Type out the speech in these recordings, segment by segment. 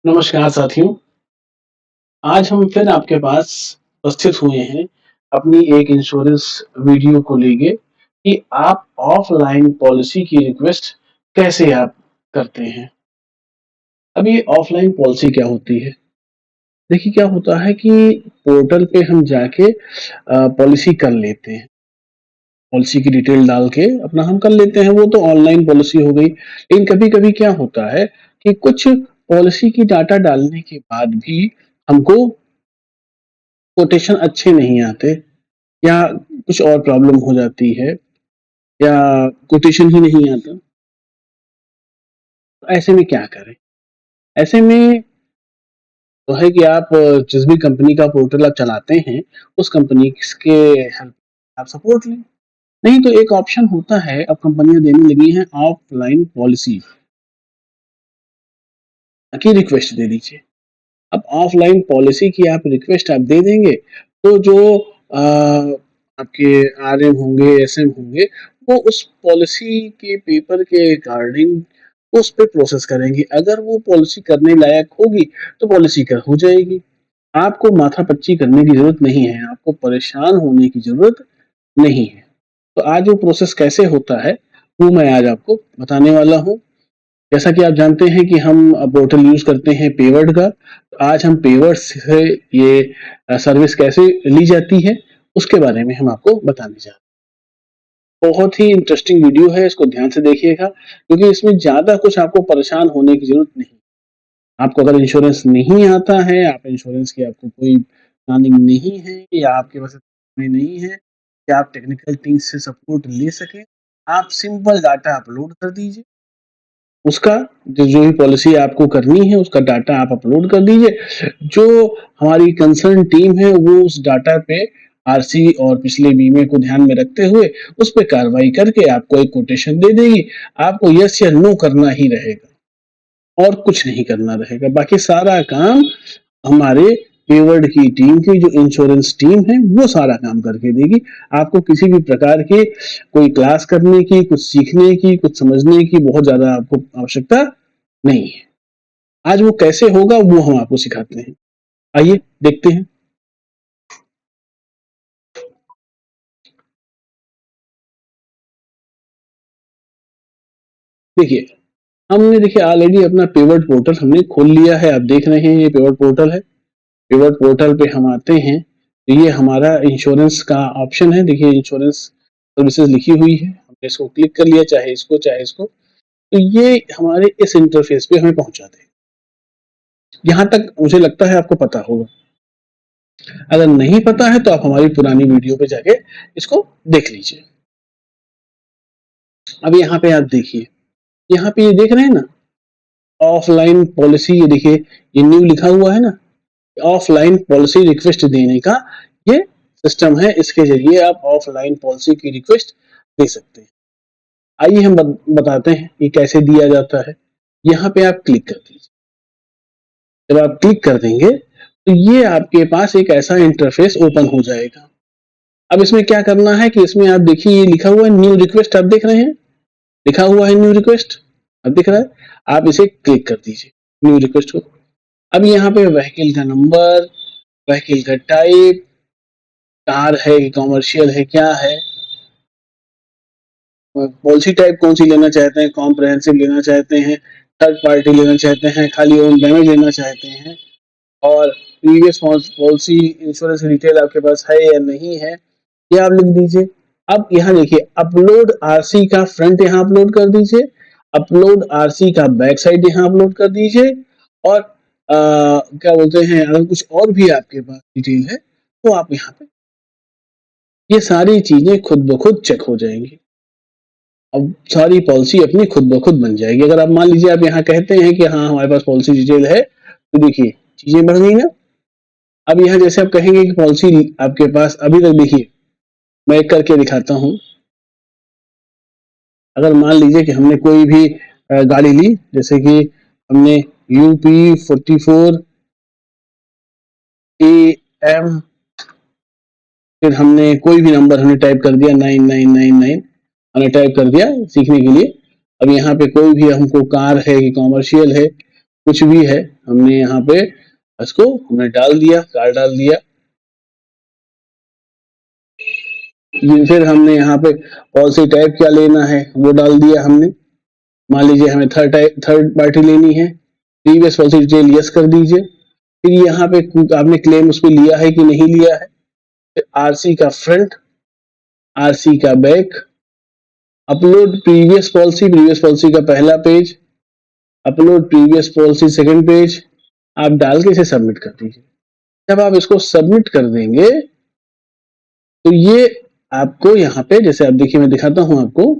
नमस्कार साथियों, आज हम फिर आपके पास उपस्थित हुए हैं अपनी एक इंश्योरेंस वीडियो को लेके कि आप ऑफलाइन पॉलिसी की रिक्वेस्ट कैसे आप करते हैं। अब ये ऑफलाइन पॉलिसी क्या होती है? देखिए क्या होता है कि पोर्टल पे हम जाके पॉलिसी कर लेते हैं। पॉलिसी की डिटेल डाल के अपना हम कर लेते हैं, वो तो ऑनलाइन पॉलिसी हो गई। लेकिन कभी-कभी क्या होता है कि कुछ पॉलिसी की डाटा डालने के बाद भी हमको कोटेशन अच्छे नहीं आते या कुछ और प्रॉब्लम हो जाती है या कोटेशन ही नहीं आता। तो ऐसे में क्या करें? ऐसे में तो है कि आप जिस भी कंपनी का पोर्टल आप चलाते हैं, उस कंपनी के हेल्प आप सपोर्ट लें। नहीं तो एक ऑप्शन होता है, अब कंपनियाँ देने लगी हैं ऑफलाइन पॉलिसी की रिक्वेस्ट दे दीजिए। अब ऑफलाइन पॉलिसी की आप रिक्वेस्ट आप दे देंगे, तो जो आपके आरएम होंगे, एसएम होंगे, वो उस पॉलिसी के पेपर के अकॉर्डिंग उस पे प्रोसेस करेंगे। अगर वो पॉलिसी करने लायक होगी, तो पॉलिसी कर हो जाएगी। आपको माथापच्ची करने की ज़रूरत नहीं है, आपको परेशान होने की ज़रूरत नहीं है। तो आज वो प्रोसेस कैसे होता है, वो मैं आज आपको बताने वाला हूँ। जैसा कि आप जानते हैं कि हम पोर्टल यूज़ करते हैं पेवर्ड का। तो आज हम पेवर्ड से ये सर्विस कैसे ली जाती है, उसके बारे में हम आपको बताने जा रहे हैं। बहुत ही इंटरेस्टिंग वीडियो है, इसको ध्यान से देखिएगा क्योंकि इसमें ज़्यादा कुछ आपको परेशान होने की ज़रूरत नहीं। आपको अगर इंश्योरेंस नहीं आता है, आप इंश्योरेंस की आपको कोई प्लानिंग नहीं है या आपके पास समय नहीं है कि आप टेक्निकल टीम से सपोर्ट ले सकें, आप सिंपल डाटा अपलोड कर दीजिए। उसका जो भी पॉलिसी आपको करनी है, उसका डाटा आप अपलोड कर दीजिए। जो हमारी कंसर्न टीम है, वो उस डाटा पे आरसी और पिछले बीमे को ध्यान में रखते हुए उस पे कार्रवाई करके आपको एक कोटेशन दे देगी। आपको यस या नो करना ही रहेगा और कुछ नहीं करना रहेगा। बाकी सारा काम हमारे पेवर्ड की टीम की जो इंश्योरेंस टीम है, वो सारा काम करके देगी। आपको किसी भी प्रकार के कोई क्लास करने की, कुछ सीखने की, कुछ समझने की बहुत ज़्यादा आपको आवश्यकता नहीं है। आज वो कैसे होगा, वो हम आपको सिखाते हैं। आइए देखते हैं। देखिए, हमने देखिए ऑलरेडी अपना पेवर्ड पोर्टल हमने खोल लिया है। आप देख रहे हैं ये पेवर्ड पोर्टल है। पेवर्ड पोर्टल पे हम आते हैं, तो ये हमारा इंश्योरेंस का ऑप्शन है। देखिए इंश्योरेंस सर्विसेज लिखी हुई है। हमने इसको क्लिक कर लिया, चाहे इसको चाहे इसको। तो ये हमारे इस इंटरफेस पे हमें पहुँचा देगा। यहाँ तक मुझे लगता है आपको पता होगा। अगर नहीं पता है तो आप हमारी पुरानी वीडियो पे जाके इसको देख लीजिए। अब यहाँ पे आप देखिए, यहाँ पे ये देख रहे हैं ना, ऑफलाइन पॉलिसी, ये देखिए ये न्यू लिखा हुआ है ना, ऑफलाइन पॉलिसी रिक्वेस्ट देने का ये सिस्टम है। इसके जरिए आप ऑफलाइन पॉलिसी की रिक्वेस्ट दे सकते हैं। आइए हम बताते हैं ये कैसे दिया जाता है। यहाँ पे आप क्लिक कर दीजिए। जब आप क्लिक कर देंगे तो ये आपके पास एक ऐसा इंटरफेस ओपन हो जाएगा। अब इसमें क्या करना है कि इसमें आप देखिए ये लिखा हुआ है न्यू रिक्वेस्ट, आप देख रहे हैं, लिखा हुआ है न्यू रिक्वेस्ट, अब दिख रहा है। आप इसे क्लिक कर दीजिए न्यू रिक्वेस्ट को। अब यहाँ पे व्हीकल का नंबर, व्हीकल का टाइप, कार है कि कॉमर्शियल है, क्या है, पॉलिसी टाइप कौन सी लेना चाहते हैं, कॉम्प्रहेंसिव लेना चाहते हैं, थर्ड पार्टी लेना चाहते हैं, खाली ओन डैमेज लेना चाहते हैं, और प्रीवियस पॉलिसी इंश्योरेंस डिटेल आपके पास है या नहीं है, ये आप लिख दीजिए। अब यहाँ देखिए अपलोड आरसी का फ्रंट यहाँ अपलोड कर दीजिए, अपलोड आरसी का बैक साइड यहाँ अपलोड कर दीजिए, और क्या बोलते हैं, अगर कुछ और भी आपके पास डिटेल है तो आप यहाँ पे ये सारी चीजें खुद ब खुद चेक हो जाएंगी। अब सारी पॉलिसी अपनी खुद ब खुद बन जाएगी। अगर आप मान लीजिए आप यहाँ कहते हैं कि हाँ हमारे पास पॉलिसी डिटेल है, तो देखिए चीजें बढ़ गई ना। अब यहाँ जैसे आप कहेंगे कि पॉलिसी आपके पास अभी तक, देखिए मैं एक करके दिखाता हूँ। अगर मान लीजिए कि हमने कोई भी गाड़ी ली, जैसे कि हमने UP 44 AM, फिर हमने कोई भी नंबर हमने टाइप कर दिया 9999, हमने टाइप कर दिया सीखने के लिए। अब यहाँ पे कोई भी हमको कार है कि कॉमर्शियल है, कुछ भी है, हमने यहाँ पे इसको हमने डाल दिया, कार डाल दिया। फिर हमने यहाँ पे पॉलिसी टाइप क्या लेना है वो डाल दिया हमने। मान लीजिए हमें थर्ड पार्टी लेनी है, प्रीवियस पॉलिसी डिटेल यस कर दीजिए। फिर यहाँ पे आपने क्लेम उस पर लिया है कि नहीं लिया है। फिर आरसी का फ्रंट, आरसी का बैक, अपलोड प्रीवियस पॉलिसी का पहला page, upload previous policy second page, आप डाल के इसे सबमिट कर दीजिए। जब आप इसको सबमिट कर देंगे तो ये आपको यहाँ पे, जैसे आप देखिए मैं दिखाता हूं आपको,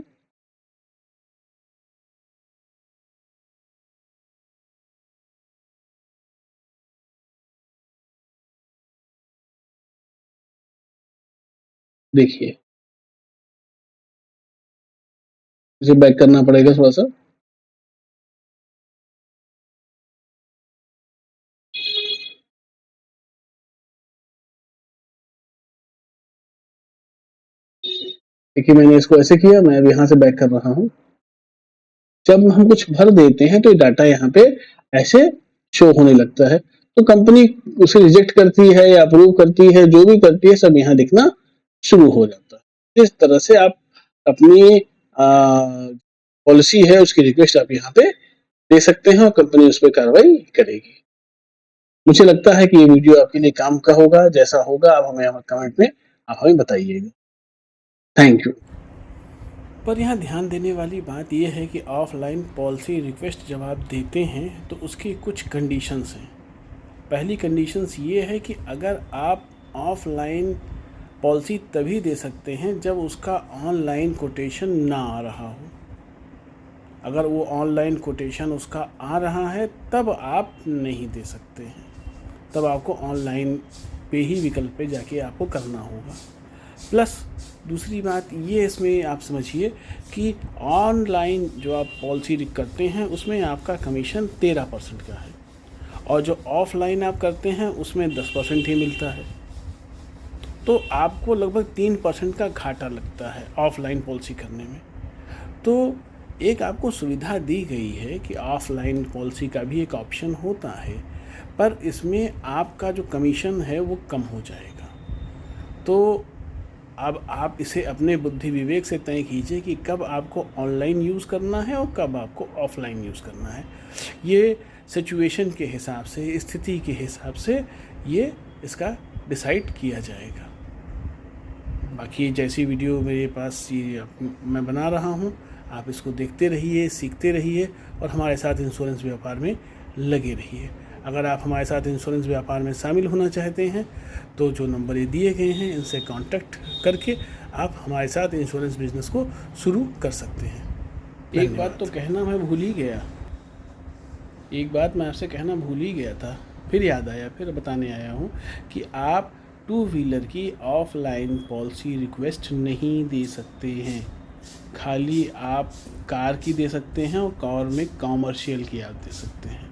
देखिए इसे बैक करना पड़ेगा थोड़ा सा। देखिए मैंने इसको ऐसे किया, मैं अब यहाँ से बैक कर रहा हूँ। जब हम कुछ भर देते हैं तो डाटा यहाँ पे ऐसे शो होने लगता है, तो कंपनी उसे रिजेक्ट करती है या अप्रूव करती है, जो भी करती है सब यहाँ दिखना शुरू हो जाता है। इस तरह से आप अपनी पॉलिसी है उसकी रिक्वेस्ट आप यहाँ पे दे सकते हैं और कंपनी उस पर कार्रवाई करेगी। मुझे लगता है कि ये वीडियो आपके लिए काम का होगा। जैसा होगा आप हमें कमेंट में आप हमें बताइएगा। Thank you. पर यहाँ ध्यान देने वाली बात यह है कि ऑफ़लाइन पॉलिसी रिक्वेस्ट जब आप देते हैं तो उसकी कुछ कंडीशंस हैं। पहली कंडीशंस ये है कि अगर आप ऑफ़लाइन पॉलिसी तभी दे सकते हैं जब उसका ऑनलाइन कोटेशन ना आ रहा हो। अगर वो ऑनलाइन कोटेशन उसका आ रहा है तब आप नहीं दे सकते हैं, तब आपको ऑनलाइन पे ही विकल्प पे जाके आपको करना होगा। प्लस दूसरी बात ये इसमें आप समझिए कि ऑनलाइन जो आप पॉलिसी करते हैं उसमें आपका कमीशन 13% का है और जो ऑफ़लाइन आप करते हैं उसमें 10% ही मिलता है। तो आपको लगभग 3% का घाटा लगता है ऑफ़लाइन पॉलिसी करने में। तो एक आपको सुविधा दी गई है कि ऑफ़लाइन पॉलिसी का भी एक ऑप्शन होता है, पर इसमें आपका जो कमीशन है वो कम हो जाएगा। तो अब आप इसे अपने बुद्धि विवेक से तय कीजिए कि कब आपको ऑनलाइन यूज़ करना है और कब आपको ऑफ़लाइन यूज़ करना है। ये सिचुएशन के हिसाब से, स्थिति के हिसाब से ये इसका डिसाइड किया जाएगा। बाकी जैसी वीडियो मेरे पास ये मैं बना रहा हूँ, आप इसको देखते रहिए, सीखते रहिए और हमारे साथ इंश्योरेंस व्यापार में लगे रहिए। अगर आप हमारे साथ इंश्योरेंस व्यापार में शामिल होना चाहते हैं तो जो नंबर ये दिए गए हैं इनसे कांटेक्ट करके आप हमारे साथ इंश्योरेंस बिजनेस को शुरू कर सकते हैं। एक बात तो कहना मैं भूल ही गया, एक बात मैं आपसे कहना भूल ही गया था, फिर याद आया, फिर बताने आया हूँ कि आप टू व्हीलर की ऑफ़लाइन पॉलिसी रिक्वेस्ट नहीं दे सकते हैं। खाली आप कार की दे सकते हैं और कार में कॉमर्शियल की आप दे सकते हैं।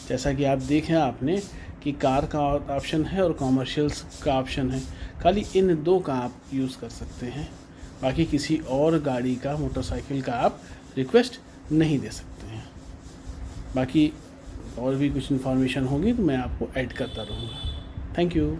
जैसा कि आप देखें आपने कि कार का ऑप्शन है और कॉमर्शियल्स का ऑप्शन है, खाली इन दो का आप यूज़ कर सकते हैं। बाकी किसी और गाड़ी का, मोटरसाइकिल का आप रिक्वेस्ट नहीं दे सकते हैं। बाकी और भी कुछ इन्फॉर्मेशन होगी तो मैं आपको ऐड करता रहूँगा। Thank you.